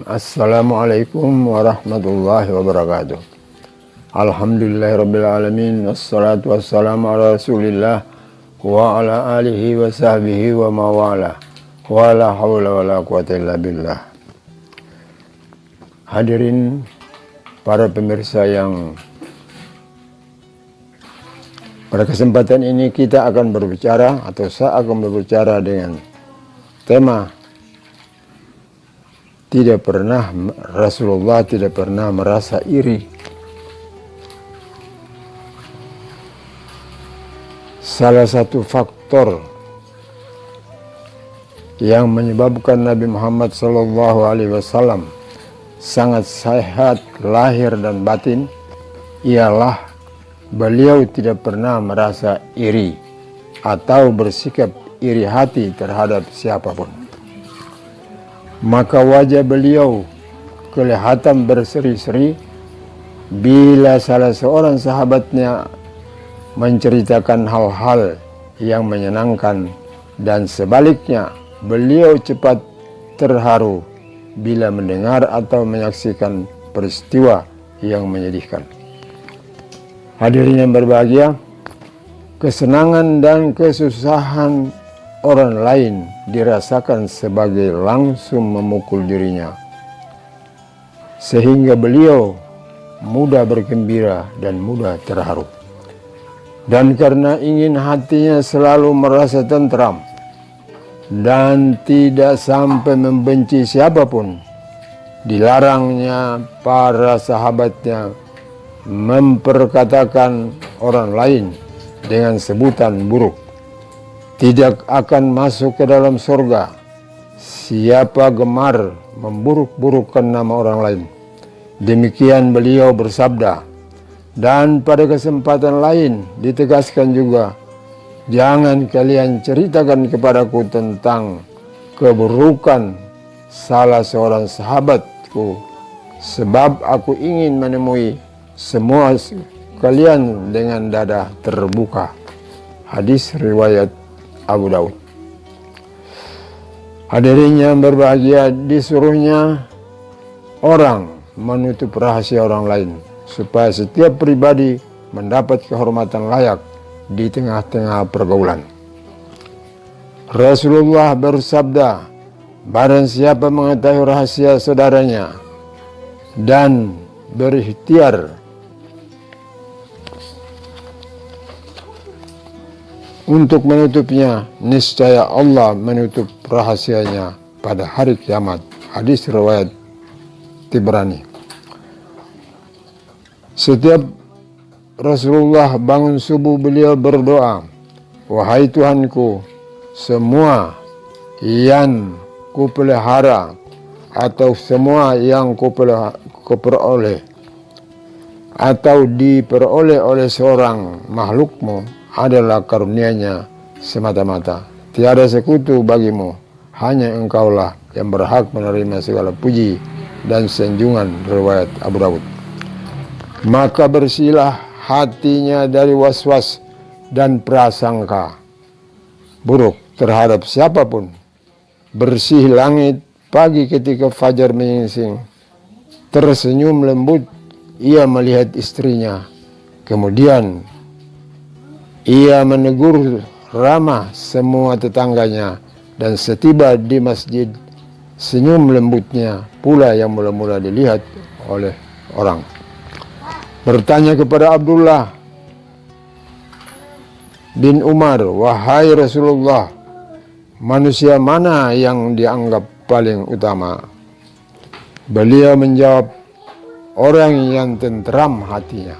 Assalamualaikum warahmatullahi wabarakatuh. Alhamdulillahirrabbilalamin. Wassalatu wassalamu ala rasulillah wa ala alihi wa sahbihi wa mawala. Wa la hawla wa la quwata illa billah. Hadirin para pemirsa yang pada kesempatan ini kita akan berbicara atau saya akan berbicara dengan tema Rasulullah tidak pernah merasa iri. Salah satu faktor yang menyebabkan Nabi Muhammad SAW sangat sehat lahir dan batin ialah beliau tidak pernah merasa iri atau bersikap iri hati terhadap siapapun. Maka wajah beliau kelihatan berseri-seri bila salah seorang sahabatnya menceritakan hal-hal yang menyenangkan, dan sebaliknya beliau cepat terharu bila mendengar atau menyaksikan peristiwa yang menyedihkan. Hadirin yang berbahagia, kesenangan dan kesusahan orang lain dirasakan sebagai langsung memukul dirinya, sehingga beliau mudah bergembira dan mudah terharu. Dan karena ingin hatinya selalu merasa tentram dan tidak sampai membenci siapapun, dilarangnya para sahabatnya memperkatakan orang lain dengan sebutan buruk. Tidak akan masuk ke dalam surga siapa gemar memburuk-burukkan nama orang lain. Demikian beliau bersabda. Dan pada kesempatan lain ditegaskan juga, jangan kalian ceritakan kepadaku tentang keburukan salah seorang sahabatku, sebab aku ingin menemui semua kalian dengan dada terbuka. Hadis riwayat Abu Daud. Hadirin yang berbahagia, disuruhnya orang menutup rahasia orang lain supaya setiap pribadi mendapat kehormatan layak di tengah-tengah pergaulan. Rasulullah bersabda, barang siapa mengetahui rahasia saudaranya dan berikhtiar untuk menutupnya, niscaya Allah menutup rahasianya pada hari kiamat. Hadis riwayat Tibrani. Setiap Rasulullah bangun subuh, beliau berdoa, wahai Tuhanku, semua yang kupelihara atau semua yang kuperoleh atau diperoleh oleh seorang makhlukmu adalah karunia-Nya semata-mata. Tiada sekutu bagimu, hanya Engkaulah yang berhak menerima segala puji dan sanjungan. Riwayat Abu Daud. Maka bersihlah hatinya dari was-was dan prasangka buruk terhadap siapapun. Bersih langit pagi ketika fajar menyingsing. Tersenyum lembut ia melihat istrinya. Kemudian ia menegur ramah semua tetangganya, dan setiba di masjid, senyum lembutnya pula yang mula-mula dilihat oleh orang. Bertanya kepada Abdullah bin Umar, wahai Rasulullah, manusia mana yang dianggap paling utama? Beliau menjawab, orang yang tentram hatinya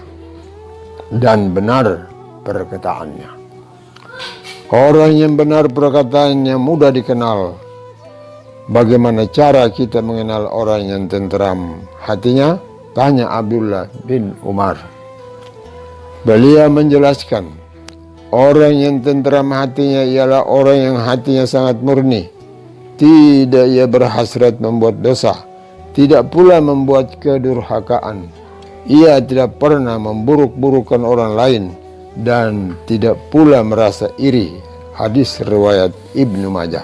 dan benar perkataannya. Orang yang benar perkataannya mudah dikenal. Bagaimana cara kita mengenal orang yang tentram hatinya? Tanya Abdullah bin Umar. Beliau menjelaskan, orang yang tentram hatinya ialah orang yang hatinya sangat murni. Tidak ia berhasrat membuat dosa, tidak pula membuat kedurhakaan. Ia tidak pernah memburuk-burukan orang lain, dan tidak pula merasa iri. Hadis riwayat Ibnu Majah.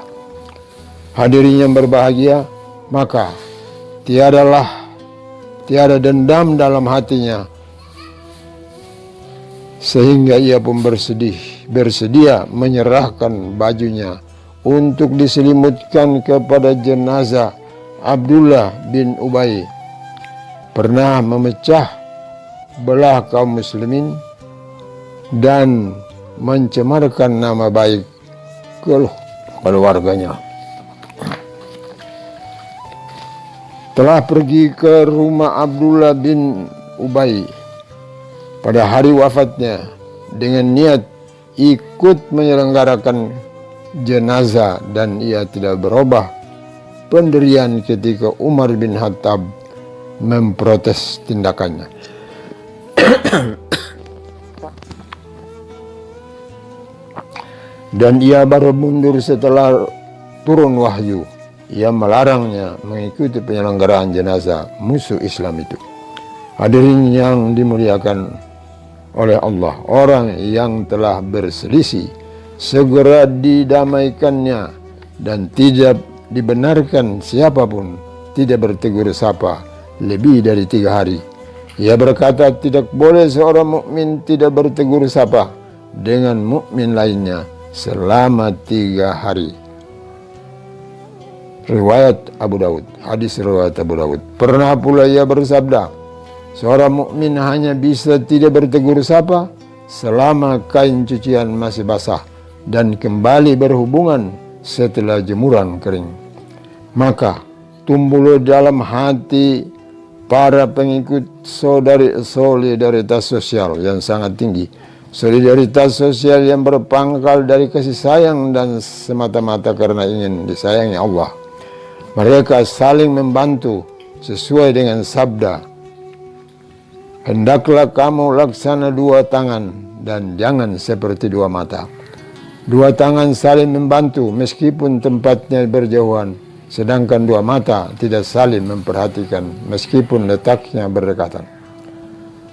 Hadirin yang berbahagia, maka tiada dendam dalam hatinya, sehingga ia pun bersedia menyerahkan bajunya untuk diselimutkan kepada jenazah Abdullah bin Ubay. Pernah memecah belah kaum muslimin dan mencemarkan nama baik keluarganya. Telah pergi ke rumah Abdullah bin Ubay pada hari wafatnya dengan niat ikut menyelenggarakan jenazah, dan ia tidak berubah pendirian ketika Umar bin Khattab memprotes tindakannya. Dan ia baru mundur setelah turun wahyu. Ia melarangnya mengikuti penyelenggaraan jenazah musuh Islam itu. Hadirin yang dimuliakan oleh Allah, orang yang telah berselisih segera didamaikannya, dan tidak dibenarkan siapapun tidak bertegur sapa lebih dari 3 hari. Ia berkata, tidak boleh seorang mukmin tidak bertegur sapa dengan mukmin lainnya selama 3 hari. Riwayat Abu Daud, hadis riwayat Abu Daud. Pernah pula ia bersabda, seorang mukmin hanya bisa tidak bertegur sapa selama kain cucian masih basah dan kembali berhubungan setelah jemuran kering. Maka tumbuhlah dalam hati para pengikut solidaritas sosial yang sangat tinggi. Solidaritas sosial yang berpangkal dari kasih sayang dan semata-mata karena ingin disayangi Allah. Mereka saling membantu sesuai dengan sabda, hendaklah kamu laksana 2 tangan dan jangan seperti 2 mata. 2 tangan saling membantu meskipun tempatnya berjauhan, sedangkan 2 mata tidak saling memperhatikan meskipun letaknya berdekatan.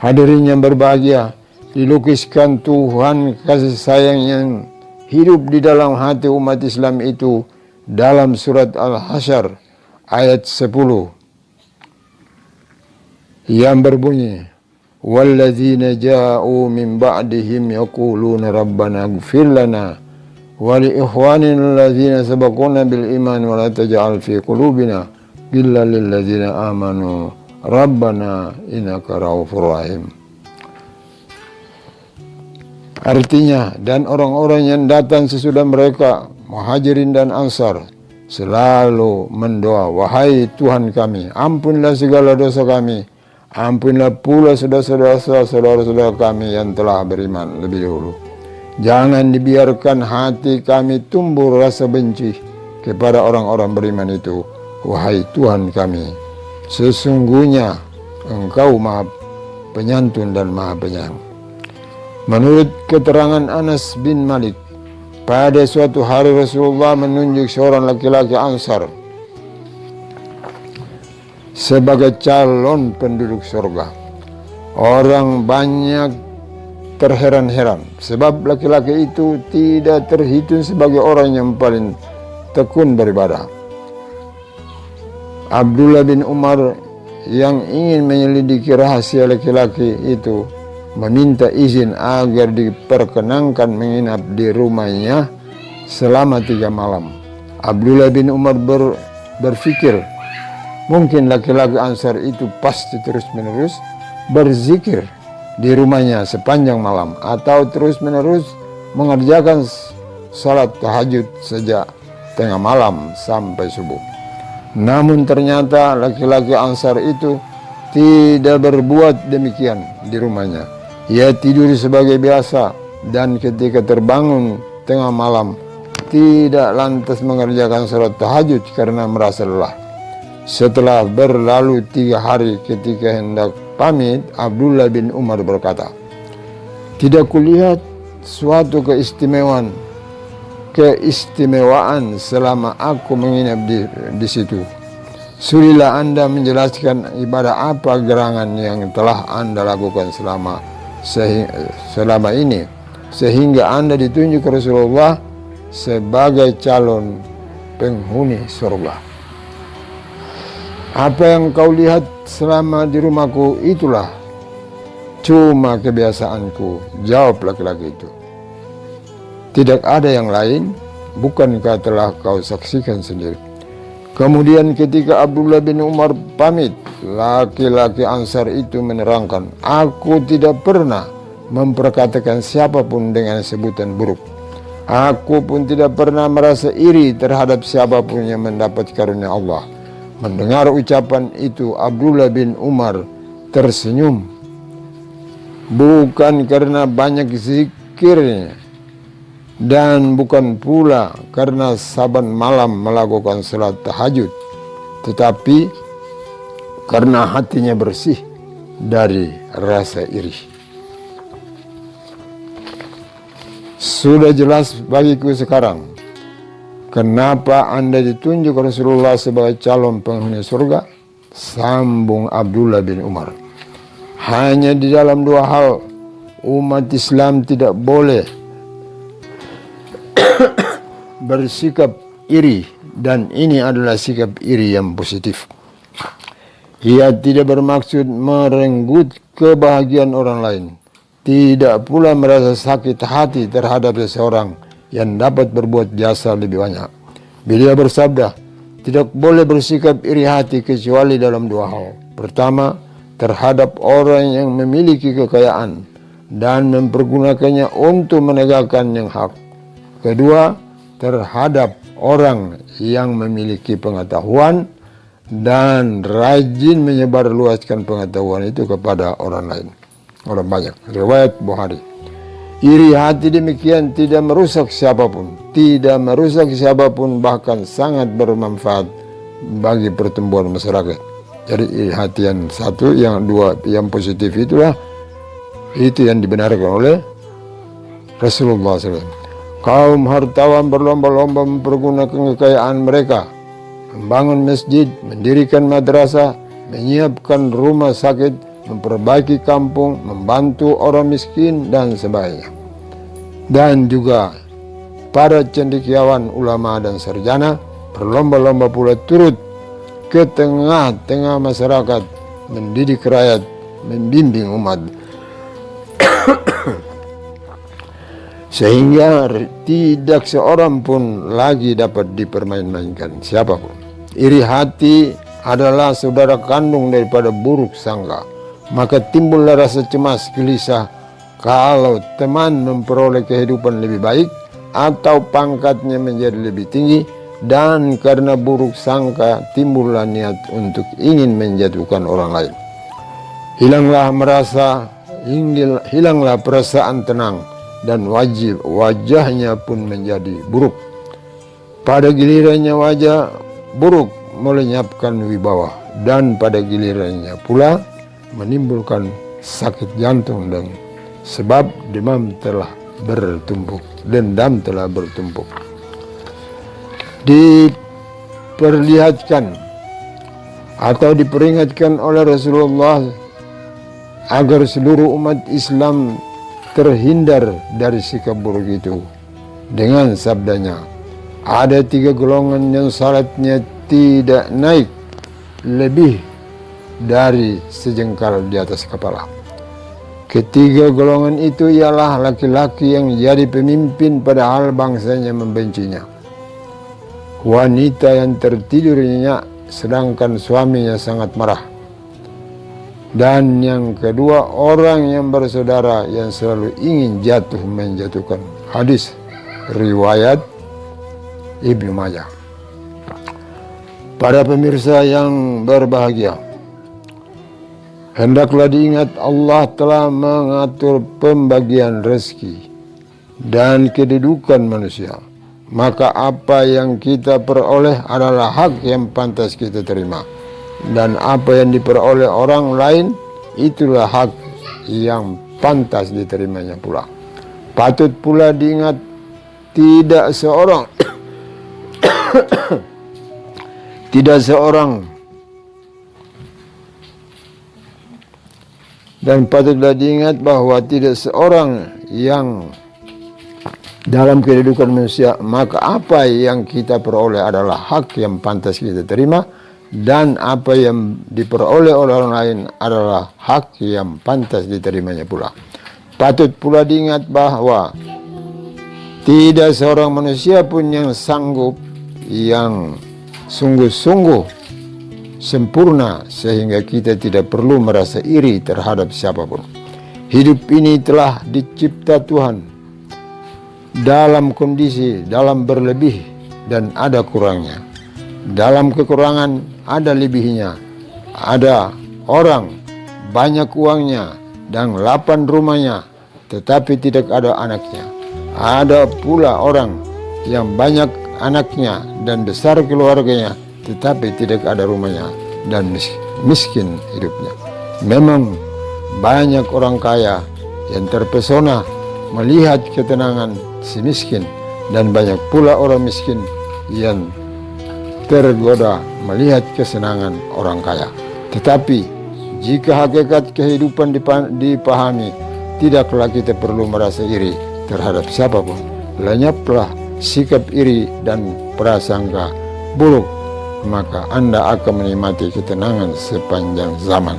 Hadirin yang berbahagia, dilukiskan Tuhan kasih sayang yang hidup di dalam hati umat Islam itu dalam surat Al-Hasyr ayat 10 yang berbunyi, walladzina ja'u min ba'dihim yaquluna rabbana ighfir lana wa li ikhwanina alladzina sabaquna bil iman wa la taj'al fi qulubina ghillan lil ladzina amanu rabbana innaka ra'ufur rahim. Artinya, dan orang-orang yang datang sesudah mereka, Muhajirin dan Ansar, selalu mendoa, wahai Tuhan kami, ampunlah segala dosa kami, ampunlah pula saudara-saudara kami yang telah beriman lebih dahulu. Jangan dibiarkan hati kami tumbuh rasa benci kepada orang-orang beriman itu, wahai Tuhan kami. Sesungguhnya Engkau Maha Penyantun dan Maha Penyayang. Menurut keterangan Anas bin Malik, pada suatu hari Rasulullah menunjuk seorang laki-laki Ansar sebagai calon penduduk surga. Orang banyak terheran-heran sebab laki-laki itu tidak terhitung sebagai orang yang paling tekun beribadah. Abdullah bin Umar yang ingin menyelidiki rahasia laki-laki itu meminta izin agar diperkenankan menginap di rumahnya selama 3 malam. Abdullah bin Umar berpikir, mungkin laki-laki Ansar itu pasti terus-menerus berzikir di rumahnya sepanjang malam, atau terus-menerus mengerjakan salat tahajud sejak tengah malam sampai subuh. Namun ternyata laki-laki Ansar itu tidak berbuat demikian di rumahnya. Ia tidur sebagai biasa, dan ketika terbangun tengah malam tidak lantas mengerjakan salat tahajud karena merasa lelah. Setelah berlalu 3 hari ketika hendak pamit, Abdullah bin Umar berkata, tidak kulihat suatu keistimewaan selama aku menginap di situ. Sulilah Anda menjelaskan ibadah apa gerangan yang telah Anda lakukan selama ini sehingga Anda ditunjuk Rasulullah sebagai calon penghuni surga. Apa yang kau lihat selama di rumahku itulah cuma kebiasaanku, jawab laki-laki itu. Tidak ada yang lain, bukankah telah kau saksikan sendiri? Kemudian ketika Abdullah bin Umar pamit, laki-laki Ansar itu menerangkan, aku tidak pernah memperkatakan siapapun dengan sebutan buruk. Aku pun tidak pernah merasa iri terhadap siapapun yang mendapat karunia Allah. Mendengar ucapan itu, Abdullah bin Umar tersenyum. Bukan karena banyak zikirnya, dan bukan pula karena saban malam melakukan salat tahajud, tetapi karena hatinya bersih dari rasa iri. Sudah jelas bagiku sekarang kenapa Anda ditunjuk Rasulullah sebagai calon penghuni surga, sambung Abdullah bin Umar. Hanya di dalam dua hal umat Islam tidak boleh bersikap iri, dan ini adalah sikap iri yang positif. Ia tidak bermaksud merenggut kebahagiaan orang lain, tidak pula merasa sakit hati terhadap seseorang yang dapat berbuat jasa lebih banyak. Beliau bersabda, tidak boleh bersikap iri hati kecuali dalam dua hal. Pertama, terhadap orang yang memiliki kekayaan dan mempergunakannya untuk menegakkan yang hak. Kedua, terhadap orang yang memiliki pengetahuan dan rajin menyebarluaskan pengetahuan itu kepada orang lain, orang banyak. Riwayat Bukhari. Iri hati demikian tidak merusak siapapun, bahkan sangat bermanfaat bagi pertumbuhan masyarakat. Jadi iri hati yang satu, yang dua, yang positif itulah itu yang dibenarkan oleh Rasulullah SAW. Kaum hartawan berlomba-lomba mempergunakan kekayaan mereka, membangun masjid, mendirikan madrasah, menyiapkan rumah sakit, memperbaiki kampung, membantu orang miskin, dan sebagainya. Dan juga para cendekiawan, ulama, dan sarjana berlomba-lomba pula turut ke tengah-tengah masyarakat, mendidik rakyat, membimbing umat. Sehingga tidak seorang pun lagi dapat dipermain-mainkan siapapun. Iri hati adalah saudara kandung daripada buruk sangka. Maka timbullah rasa cemas, gelisah kalau teman memperoleh kehidupan lebih baik atau pangkatnya menjadi lebih tinggi, dan karena buruk sangka timbullah niat untuk ingin menjatuhkan orang lain. Hilanglah perasaan tenang, dan wajahnya pun menjadi buruk. Pada gilirannya wajah buruk melenyapkan wibawa, dan pada gilirannya pula menimbulkan sakit jantung, dan sebab dendam telah bertumpuk. Diperlihatkan atau diperingatkan oleh Rasulullah agar seluruh umat Islam terhindar dari sikap buruk itu dengan sabdanya, ada 3 golongan yang salatnya tidak naik lebih dari sejengkal di atas kepala. Ketiga golongan itu ialah laki-laki yang jadi pemimpin padahal bangsanya membencinya, wanita yang tertidur nyenyak sedangkan suaminya sangat marah, dan yang kedua orang yang bersaudara yang selalu ingin menjatuhkan. Hadis riwayat Ibnu Majah. Para pemirsa yang berbahagia, hendaklah diingat Allah telah mengatur pembagian rezeki dan kedudukan manusia. Maka apa yang kita peroleh adalah hak yang pantas kita terima, dan apa yang diperoleh orang lain itulah hak yang pantas diterimanya pula. Patut pula diingat, tidak seorang dan patutlah diingat bahwa tidak seorang yang dalam kehidupan manusia, maka apa yang kita peroleh adalah hak yang pantas kita terima, dan apa yang diperoleh oleh orang lain adalah hak yang pantas diterimanya pula. Patut pula diingat bahwa tidak seorang manusia pun yang sanggup, yang sungguh-sungguh sempurna sehingga kita tidak perlu merasa iri terhadap siapapun. Hidup ini telah dicipta Tuhan dalam kondisi, dalam berlebih dan ada kurangnya. Dalam kekurangan ada lebihnya. Ada orang banyak uangnya dan 8 rumahnya, tetapi tidak ada anaknya. Ada pula orang yang banyak anaknya dan besar keluarganya, tetapi tidak ada rumahnya dan miskin hidupnya. Memang banyak orang kaya yang terpesona melihat ketenangan si miskin, dan banyak pula orang miskin yang tergoda melihat kesenangan orang kaya. Tetapi jika hakikat kehidupan dipahami, tidaklah kita perlu merasa iri terhadap siapapun. Lenyaplah sikap iri dan prasangka buruk, maka Anda akan menikmati ketenangan sepanjang zaman.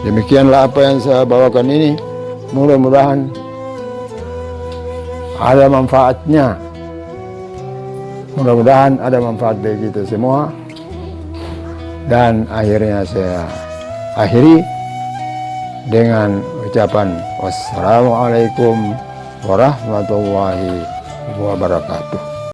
Demikianlah apa yang saya bawakan ini. Mudah-mudahan ada manfaatnya. Mudah-mudahan ada manfaat bagi kita semua. Dan akhirnya saya akhiri dengan ucapan wassalamualaikum warahmatullahi wabarakatuh.